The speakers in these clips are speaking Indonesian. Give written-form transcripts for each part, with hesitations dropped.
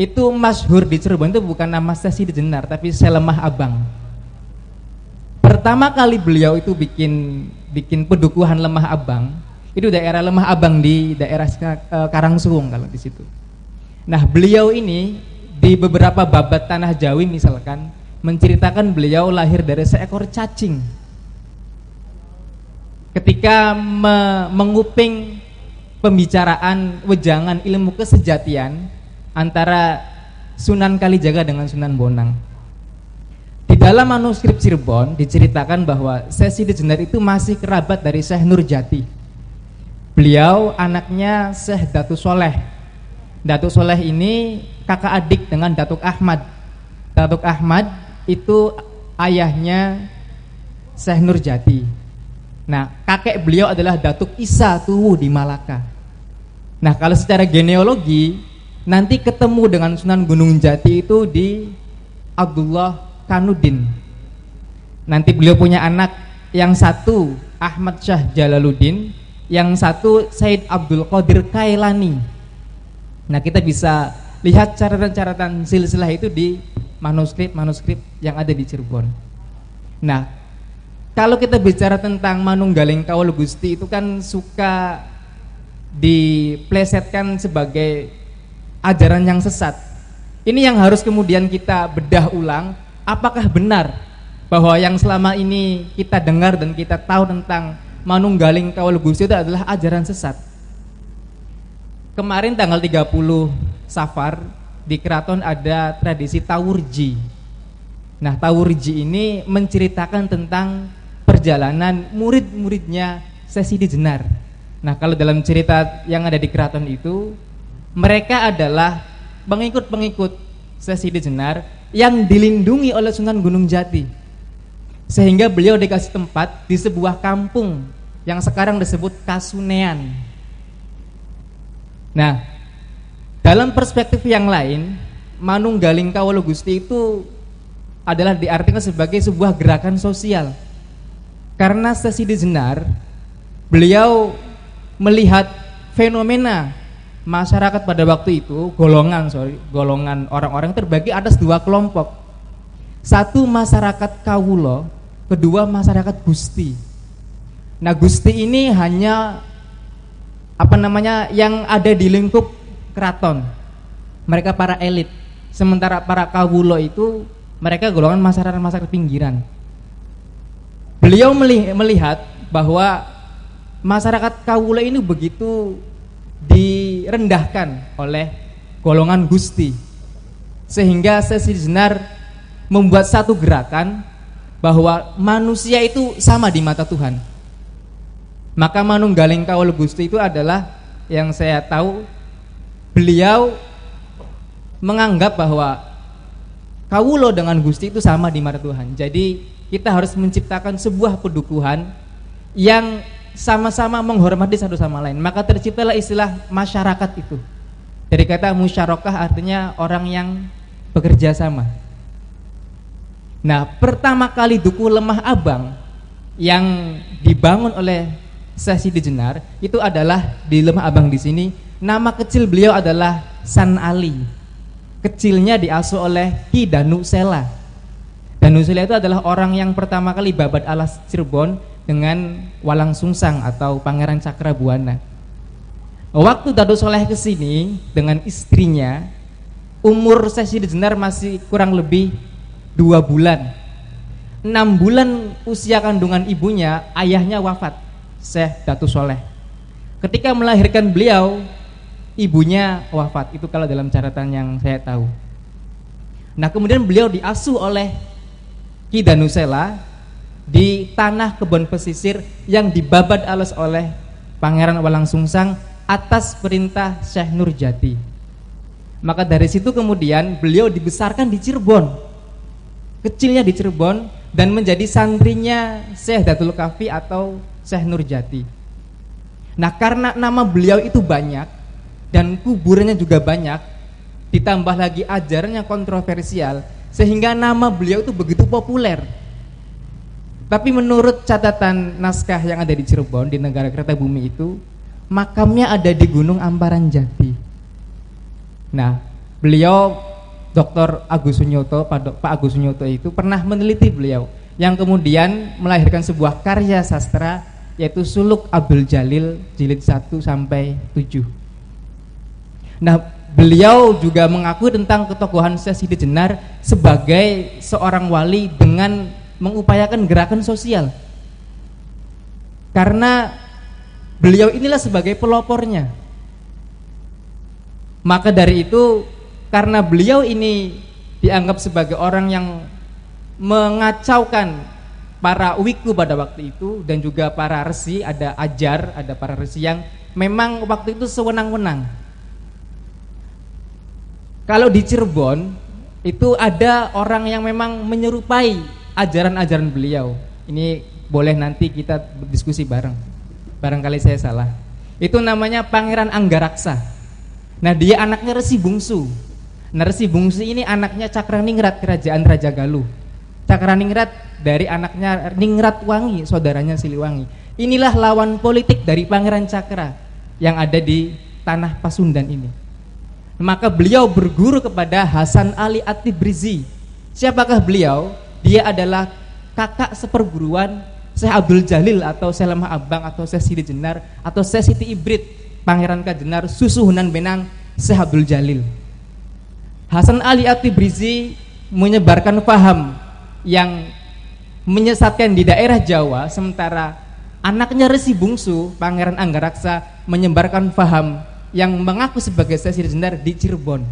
itu masyhur di Cirebon itu bukan nama Syekh Sidi Jenar, tapi Syekh Lemah Abang. Pertama kali beliau itu bikin pedukuhan Lemah Abang, itu daerah Lemah Abang di daerah Karangsuwung kalau di situ. Nah, beliau ini di beberapa babat tanah Jawi misalkan menceritakan beliau lahir dari seekor cacing. Ketika menguping pembicaraan wejangan ilmu kesejatian antara Sunan Kalijaga dengan Sunan Bonang. Di dalam manuskrip Cirebon diceritakan bahwa Syekh Sidi Jenar itu masih kerabat dari Syekh Nurjati. Beliau anaknya Syekh Datuk Soleh. Datuk Soleh ini kakak adik dengan Datuk Ahmad. Datuk Ahmad itu ayahnya Syekh Nurjati. Nah, kakek beliau adalah Datuk Isa Tuwu di Malaka. Nah, kalau secara genealogi nanti ketemu dengan Sunan Gunung Jati itu di Abdullah Kanudin. Nanti beliau punya anak, yang satu Ahmad Syah Jalaluddin, yang satu Said Abdul Qadir Kailani. Nah, kita bisa lihat catatan-catatan silsilah itu di manuskrip yang ada di Cirebon. Nah, kalau kita bicara tentang Manunggaling Kawula Gusti itu kan suka diplesetkan sebagai ajaran yang sesat. Ini yang harus kemudian kita bedah ulang, apakah benar bahwa yang selama ini kita dengar dan kita tahu tentang Manunggaling Kawula Gusti itu adalah ajaran sesat. Kemarin tanggal 30 Safar di keraton ada tradisi Tawurji. Nah, Tawurji ini menceritakan tentang perjalanan murid-muridnya Syekh Sidi Jenar. Nah, kalau dalam cerita yang ada di keraton itu, mereka adalah pengikut-pengikut Syekh Sidi Jenar yang dilindungi oleh Sunan Gunung Jati, sehingga beliau dikasih tempat di sebuah kampung yang sekarang disebut Kasunean. Nah, dalam perspektif yang lain, Manunggaling Kawula Gusti itu adalah diartikan sebagai sebuah gerakan sosial. Karena Syekh Sidi Jenar, beliau melihat fenomena masyarakat pada waktu itu, golongan orang-orang terbagi atas dua kelompok. Satu masyarakat kawula, kedua masyarakat Gusti. Nah, Gusti ini hanya yang ada di lingkup keraton. Mereka para elit. Sementara para kawula itu mereka golongan masyarakat pinggiran. Beliau melihat bahwa masyarakat kawula ini begitu direndahkan oleh golongan Gusti, sehingga Syekh Sidi Jenar membuat satu gerakan bahwa manusia itu sama di mata Tuhan. Maka Manunggaling Kawula Gusti itu adalah, yang saya tahu, beliau menganggap bahwa kawula dengan Gusti itu sama di mata Tuhan. Jadi kita harus menciptakan sebuah pedukuhan yang sama-sama menghormati satu sama lain. Maka terciptalah istilah masyarakat itu. Dari kata musyarakah artinya orang yang bekerja sama. Nah, pertama kali duku Lemah Abang yang dibangun oleh Syekh Sidi Jenar itu adalah di Lemah Abang di sini. Nama kecil beliau adalah San Ali. Kecilnya diasuh oleh Ki Danu Sela. Danu Sela itu adalah orang yang pertama kali babat alas Cirebon dengan Walang Sungsang atau Pangeran Cakrabuana. Waktu Datuk Soleh ke sini dengan istrinya, umur Syekh Sidi Jenar masih kurang lebih 2 bulan. 6 bulan usia kandungan ibunya, ayahnya wafat, Syekh Datuk Soleh. Ketika melahirkan beliau, ibunya wafat. Itu kalau dalam catatan yang saya tahu. Nah, kemudian beliau diasuh oleh Ki Danu Sela di tanah kebun pesisir yang dibabat alas oleh Pangeran Walang Sungsang atas perintah Syekh Nurjati. Maka dari situ kemudian beliau dibesarkan di Cirebon, kecilnya di Cirebon, dan menjadi santrinya Syekh Datul Kafi atau Syekh Nurjati. Nah, karena nama beliau itu banyak dan kuburannya juga banyak, ditambah lagi ajarannya kontroversial, sehingga nama beliau itu begitu populer. Tapi menurut catatan naskah yang ada di Cirebon, di Negara Kertabumi itu, makamnya ada di Gunung Amparan Jati. Nah, Beliau Dr. Agus Sunyoto, Pak Agus Sunyoto itu pernah meneliti beliau yang kemudian melahirkan sebuah karya sastra yaitu Suluk Abdul Jalil jilid 1 sampai 7. Nah, beliau juga mengakui tentang ketokohan Syekh Siti Jenar sebagai seorang wali dengan mengupayakan gerakan sosial. Karena beliau inilah sebagai pelopornya. Maka dari itu, karena beliau ini dianggap sebagai orang yang mengacaukan para wiku pada waktu itu dan juga para resi, ada ajar, ada para resi yang memang waktu itu sewenang-wenang. Kalau di Cirebon itu ada orang yang memang menyerupai ajaran-ajaran beliau. Ini boleh nanti kita diskusi bareng. Barangkali saya salah. Itu namanya Pangeran Anggaraksa. Nah, dia anaknya Resi Bungsu. Nah, Resi Bungsu ini anaknya Cakraningrat, kerajaan Raja Galuh. Cakraningrat dari anaknya Ningrat Wangi, saudaranya Siliwangi. Inilah lawan politik dari Pangeran Cakra yang ada di tanah Pasundan ini. Maka beliau berguru kepada Hasan Ali At-Tibrizi. Siapakah beliau? Dia adalah kakak seperguruan Syekh Abdul Jalil atau Syekh Lemah Abang atau Syekh Siti Jenar atau Syekh Siti Ibrit, Pangeran Kajenar, Susuhunan Benang Syekh Abdul Jalil. Hasan Ali At-Tibrizi menyebarkan paham yang menyesatkan di daerah Jawa, sementara anaknya Resi Bungsu, Pangeran Anggaraksa, menyebarkan paham yang mengaku sebagai Syekh Siti Jenar di Cirebon.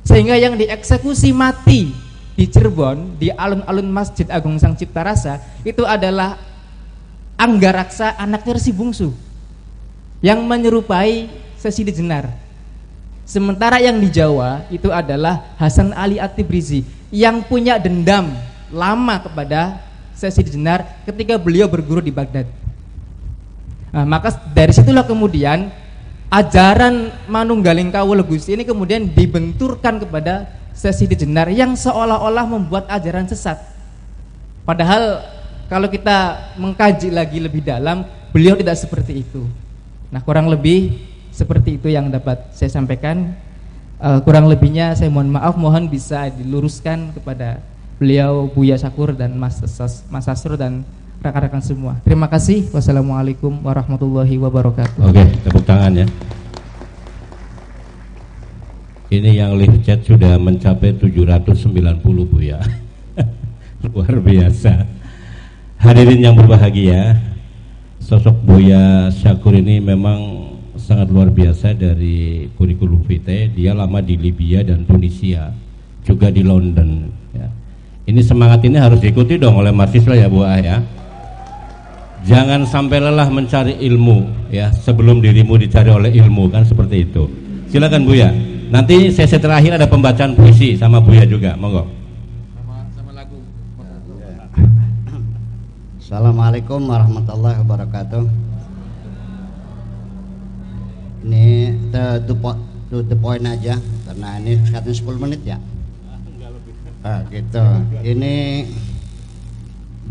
Sehingga yang dieksekusi mati di Cirebon, di alun-alun Masjid Agung Sang Cipta Rasa, itu adalah Anggaraksa, anaknya Resi Bungsu, yang menyerupai Syekh Siti Jenar. Sementara yang di Jawa itu adalah Hasan Ali At-Tibrizi yang punya dendam lama kepada Syekh Siti Jenar ketika beliau berguru di Baghdad. Nah, maka dari situlah kemudian ajaran Manunggaling Kawula Gusti ini kemudian dibenturkan kepada Syekh Siti Jenar yang seolah-olah membuat ajaran sesat. Padahal kalau kita mengkaji lagi lebih dalam, beliau tidak seperti itu. Nah, kurang lebih seperti itu yang dapat saya sampaikan. Kurang lebihnya saya mohon maaf, mohon bisa diluruskan kepada beliau, Buya Syakur dan Mas Sasro dan rekan-rekan semua. Terima kasih. Wassalamualaikum warahmatullahi wabarakatuh. Oke, tepuk tangan ya. Ini yang live chat sudah mencapai 790 Buya. Luar biasa. Hadirin yang berbahagia, sosok Buya Syakur ini memang sangat luar biasa dari kurikulum vitae. Dia lama di Libya dan Tunisia, juga di London ya. Ini semangat ini harus diikuti dong oleh mahasiswa ya Bu Ah ya. Jangan sampai lelah mencari ilmu ya sebelum dirimu dicari oleh ilmu, kan seperti itu. Silakan Buya. Nanti sesi terakhir ada pembacaan puisi sama Buya juga, monggo. Sama lagu. Assalamualaikum warahmatullahi wabarakatuh. Ini to the point aja karena ini sekitar 10 menit ya. Gitu. Ini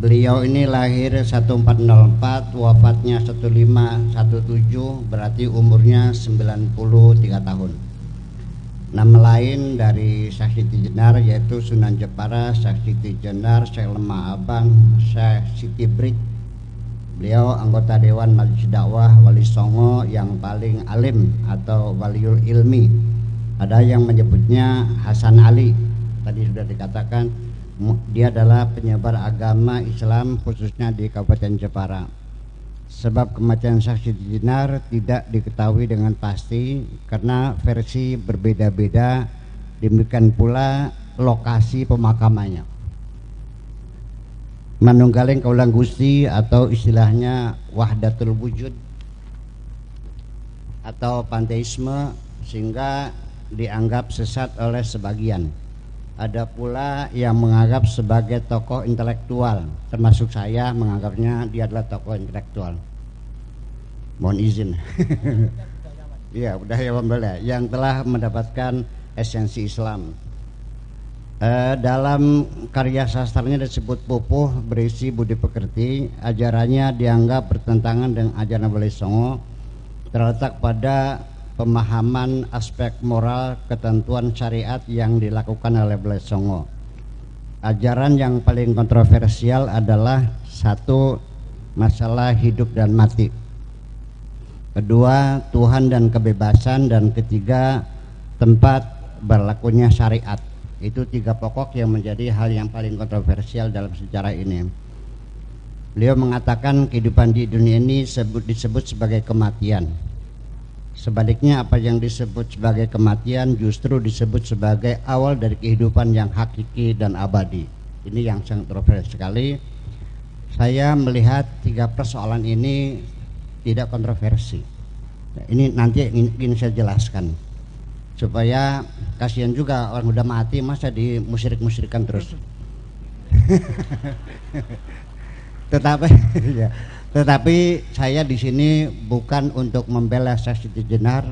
beliau ini lahir 1404, wafatnya 1517, berarti umurnya 93 tahun. Nama lain dari Syekh Siti Jenar yaitu Sunan Jepara, Syekh Siti Jenar, Syekh Lemah Abang, Syekh Siti Ibrit. Beliau anggota Dewan Majelis Dakwah Wali Songo yang paling alim atau waliul ilmi. Ada yang menyebutnya Hasan Ali. Tadi sudah dikatakan dia adalah penyebar agama Islam khususnya di Kabupaten Jepara. Sebab kematian Syekh Siti Jenar tidak diketahui dengan pasti karena versi berbeda-beda, demikian pula lokasi pemakamannya. Manunggaling Kawula Gusti atau istilahnya Wahdatul Wujud atau panteisme, sehingga dianggap sesat oleh sebagian. Ada pula yang menganggap sebagai tokoh intelektual, termasuk saya menganggapnya dia adalah tokoh intelektual. Mohon izin. Iya, budaya Wambala yang telah mendapatkan esensi Islam. Dalam karya sastranya disebut Pupuh berisi budi pekerti. Ajarannya dianggap bertentangan dengan ajaran Wali Songo, terletak pada pemahaman aspek moral ketentuan syariat yang dilakukan oleh Balai Songo. Ajaran yang paling kontroversial adalah satu, masalah hidup dan mati. Kedua, Tuhan dan kebebasan, dan ketiga, tempat berlakunya syariat. Itu tiga pokok yang menjadi hal yang paling kontroversial dalam sejarah ini. Beliau mengatakan kehidupan di dunia ini disebut sebagai kematian. Sebaliknya apa yang disebut sebagai kematian justru disebut sebagai awal dari kehidupan yang hakiki dan abadi. Ini yang sangat kontroversial sekali. Saya melihat tiga persoalan ini tidak kontroversi. Ini nanti ingin saya jelaskan supaya kasihan juga orang udah mati masa dimusyrik-musyrikan terus. Tetapi saya di sini bukan untuk membela Syekh Siti Jenar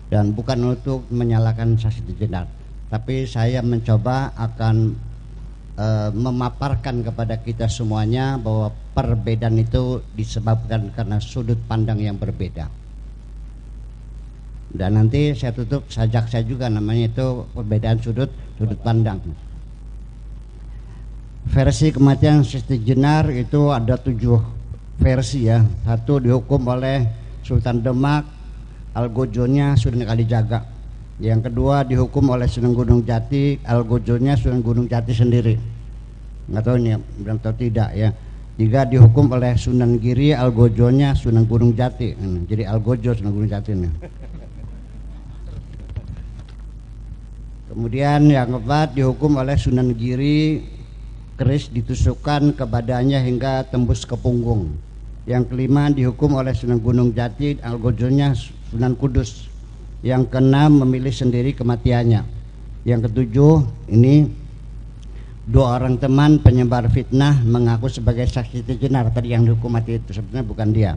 dan bukan untuk menyalahkan Syekh Siti Jenar, tapi saya mencoba akan memaparkan kepada kita semuanya bahwa perbedaan itu disebabkan karena sudut pandang yang berbeda. Dan nanti saya tutup sajak saya juga, namanya itu perbedaan sudut pandang. Versi kematian Syekh Siti Jenar itu ada 7 versi ya. Satu, dihukum oleh Sultan Demak, Algojonya Sunan Kalijaga. Yang kedua, dihukum oleh Sunan Gunung Jati, Algojonya Sunan Gunung Jati sendiri. Nggak tahu ini, bilang tahu tidak ya. Tiga, dihukum oleh Sunan Giri, Algojonya Sunan Gunung Jati. Jadi Algojo Sunan Gunung Jati ini. Kemudian yang keempat, dihukum oleh Sunan Giri, keris ditusukkan ke badannya hingga tembus ke punggung. Yang kelima, dihukum oleh Sunan Gunung Jati, Algojonya Sunan Kudus. Yang keenam, memilih sendiri kematiannya. Yang ketujuh, ini 2 orang teman penyebar fitnah mengaku sebagai Syekh Siti Jenar. Tadi yang dihukum mati itu sebenarnya bukan dia.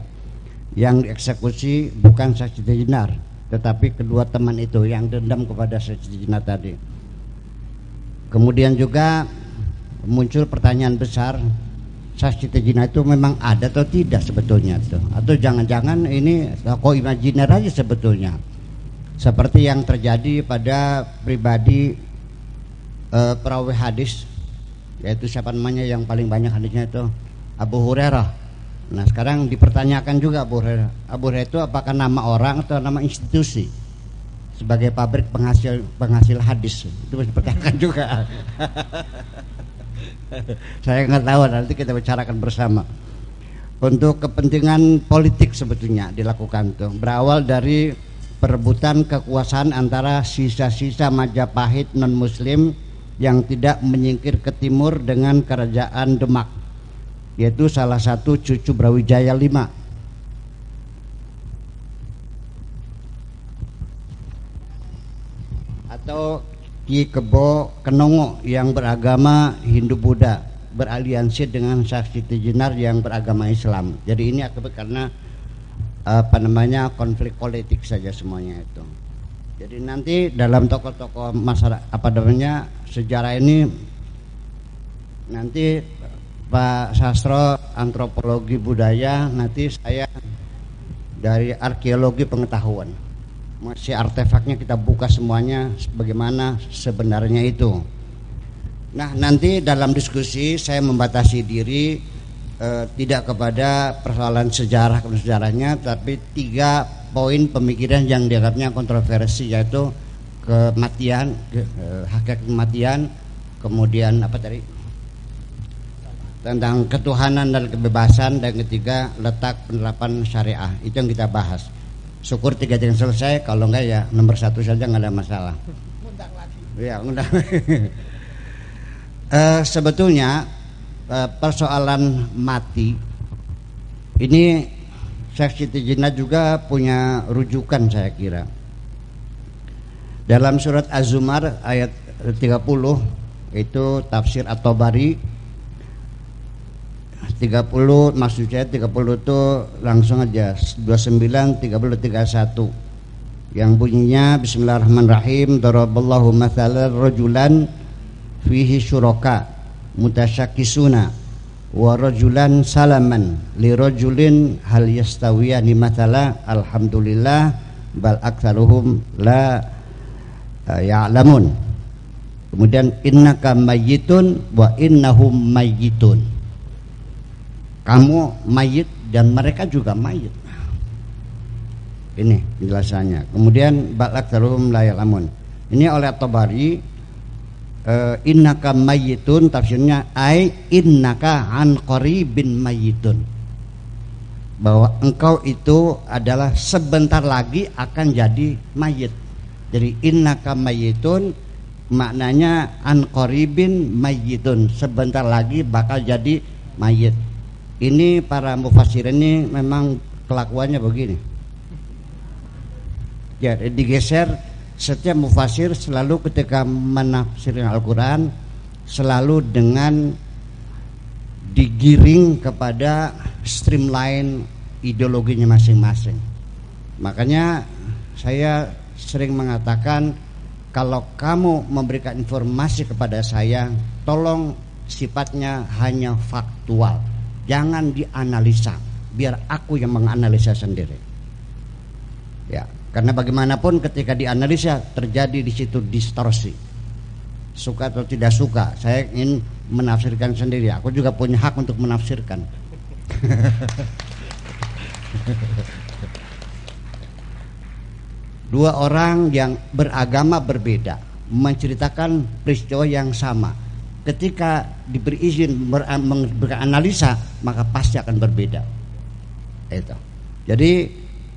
Yang dieksekusi bukan Syekh Siti Jenar, tetapi kedua teman itu yang dendam kepada Syekh Siti Jenar tadi. Kemudian juga muncul pertanyaan besar, Syekh Siti Jenar itu memang ada atau tidak sebetulnya tuh, atau jangan-jangan ini tokoh imajiner aja sebetulnya, seperti yang terjadi pada pribadi perawi hadis, yaitu siapa namanya yang paling banyak hadisnya itu Abu Hurairah. Nah sekarang dipertanyakan juga Abu Hurairah. Abu Hurairah itu apakah nama orang atau nama institusi sebagai pabrik penghasil hadis, itu dipertanyakan juga. Saya nggak tahu, nanti kita bicarakan bersama. Untuk kepentingan politik sebetulnya dilakukan tuh, berawal dari perebutan kekuasaan antara sisa-sisa Majapahit non Muslim yang tidak menyingkir ke timur dengan kerajaan Demak, yaitu salah satu cucu Brawijaya V. Atau Ki Kebo Kenongo yang beragama Hindu-Buddha beraliansi dengan Syekh Siti Jenar yang beragama Islam. Jadi ini akibat karena konflik politik saja semuanya itu. Jadi nanti dalam tokoh-tokoh masyarakat sejarah ini nanti Pak Sastro antropologi budaya, nanti saya dari arkeologi pengetahuan. Masih artefaknya kita buka semuanya bagaimana sebenarnya itu. Nah nanti dalam diskusi saya membatasi diri tidak kepada persoalan sejarahnya, tapi 3 poin pemikiran yang dianggapnya kontroversi, yaitu kematian, hakikat kematian, kemudian apa tadi tentang ketuhanan dan kebebasan, dan ketiga letak penerapan syariah. Itu yang kita bahas. Syukur 3 yang selesai, kalau enggak ya nomor 1 saja nggak ada masalah. Undang lagi. Ya, undang. Sebetulnya persoalan mati ini Syekh Siti Jenar juga punya rujukan saya kira. Dalam surat Az-Zumar ayat 30 itu tafsir At-Tabari 30, maksud saya 30 itu langsung aja 29, 30, 31 yang bunyinya Bismillahirrahmanirrahim. Daraballahu mathalan rajulan fihi syuraka mutasyakisuna wa rajulan salaman li rajulin hal yastawiyani mathala alhamdulillah bal aktsaruhum la ya'lamun. Kemudian innaka mayyitun wa innahum mayyitun. Kamu mayit dan mereka juga mayit. Ini penjelasannya. Kemudian bal aktsaruhum la ya'lamun. Ini oleh At-Tabari, innaka mayyitun tafsirnya ai innaka an qaribin mayyitun. Bahwa engkau itu adalah sebentar lagi akan jadi mayit. Jadi innaka mayyitun maknanya an qaribin mayyitun, sebentar lagi bakal jadi mayit. Ini para mufassir ini memang kelakuannya begini. Ya, digeser. Setiap mufassir selalu ketika menafsirkan Al-Quran selalu dengan digiring kepada streamline ideologinya masing-masing. Makanya saya sering mengatakan, kalau kamu memberikan informasi kepada saya, tolong sifatnya hanya faktual, jangan dianalisa, biar aku yang menganalisa sendiri. Ya, karena bagaimanapun ketika dianalisa terjadi di situ distorsi. Suka atau tidak suka, saya ingin menafsirkan sendiri. Aku juga punya hak untuk menafsirkan. Dua orang yang beragama berbeda menceritakan peristiwa yang sama. Ketika diberi izin beranalisa, maka pasti akan berbeda. Itu. Jadi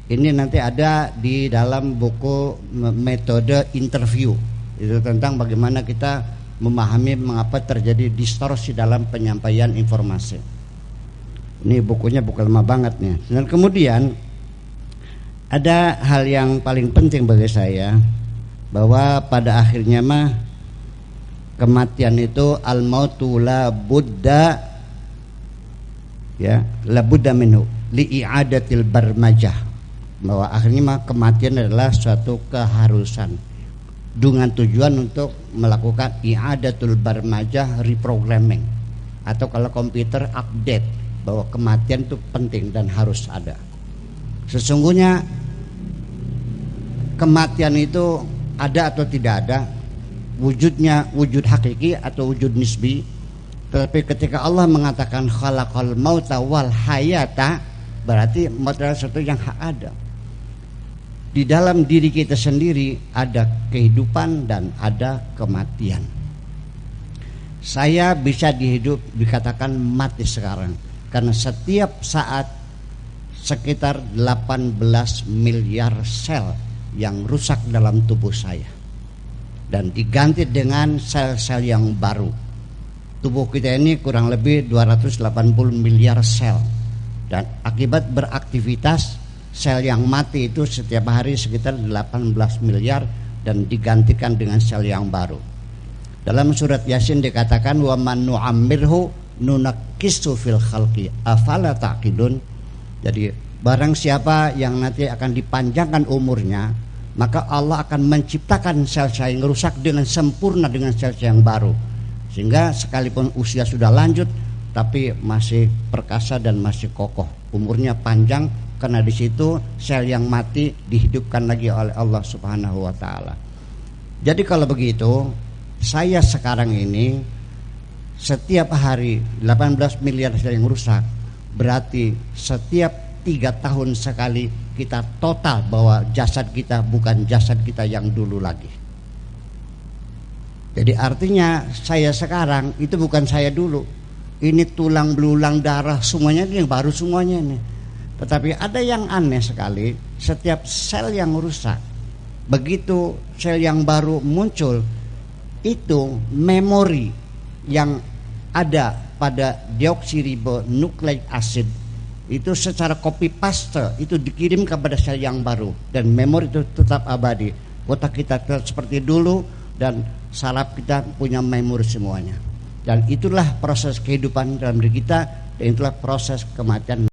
ini nanti ada di dalam buku metode interview. Itu tentang bagaimana kita memahami mengapa terjadi distorsi dalam penyampaian informasi. Ini bukunya bukan lama banget nih. Dan kemudian ada hal yang paling penting bagi saya, bahwa pada akhirnya mah kematian itu al-mautu la budda, ya, la budda minhu li i'adatil barmajah, bahwa akhirnya mah kematian adalah suatu keharusan dengan tujuan untuk melakukan i'adatul barmajah, reprogramming, atau kalau komputer update, bahwa kematian itu penting dan harus ada. Sesungguhnya kematian itu ada atau tidak ada, wujudnya wujud hakiki atau wujud nisbi. Tetapi ketika Allah mengatakan khalaqal mauta wal hayata, berarti maut adalah sesuatu yang ada. Di dalam diri kita sendiri ada kehidupan dan ada kematian. Saya bisa dikatakan mati sekarang karena setiap saat sekitar 18 miliar sel yang rusak dalam tubuh saya dan diganti dengan sel-sel yang baru. Tubuh kita ini kurang lebih 280 miliar sel, dan akibat beraktivitas sel yang mati itu setiap hari sekitar 18 miliar dan digantikan dengan sel yang baru. Dalam surat Yasin dikatakan wa man nu'ammirhu nunakkisu fil khalqi afala taqilun. Jadi barang siapa yang nanti akan dipanjangkan umurnya, maka Allah akan menciptakan sel-sel yang rusak dengan sempurna dengan sel-sel yang baru, sehingga sekalipun usia sudah lanjut tapi masih perkasa dan masih kokoh, umurnya panjang, karena di situ sel yang mati dihidupkan lagi oleh Allah Subhanahu wa taala. Jadi kalau begitu, saya sekarang ini setiap hari 18 miliar sel yang rusak, berarti setiap 3 tahun sekali kita total bahwa jasad kita bukan jasad kita yang dulu lagi. Jadi artinya saya sekarang itu bukan saya dulu. Ini tulang belulang darah semuanya yang baru semuanya ini. Tetapi ada yang aneh sekali, setiap sel yang rusak, begitu sel yang baru muncul, itu memori yang ada pada deoksiribonukleik acid itu secara copy paste itu dikirim kepada sel yang baru, dan memori itu tetap abadi. Otak kita tetap seperti dulu dan saraf kita punya memori semuanya. Dan itulah proses kehidupan dalam diri kita, dan itulah proses kematian.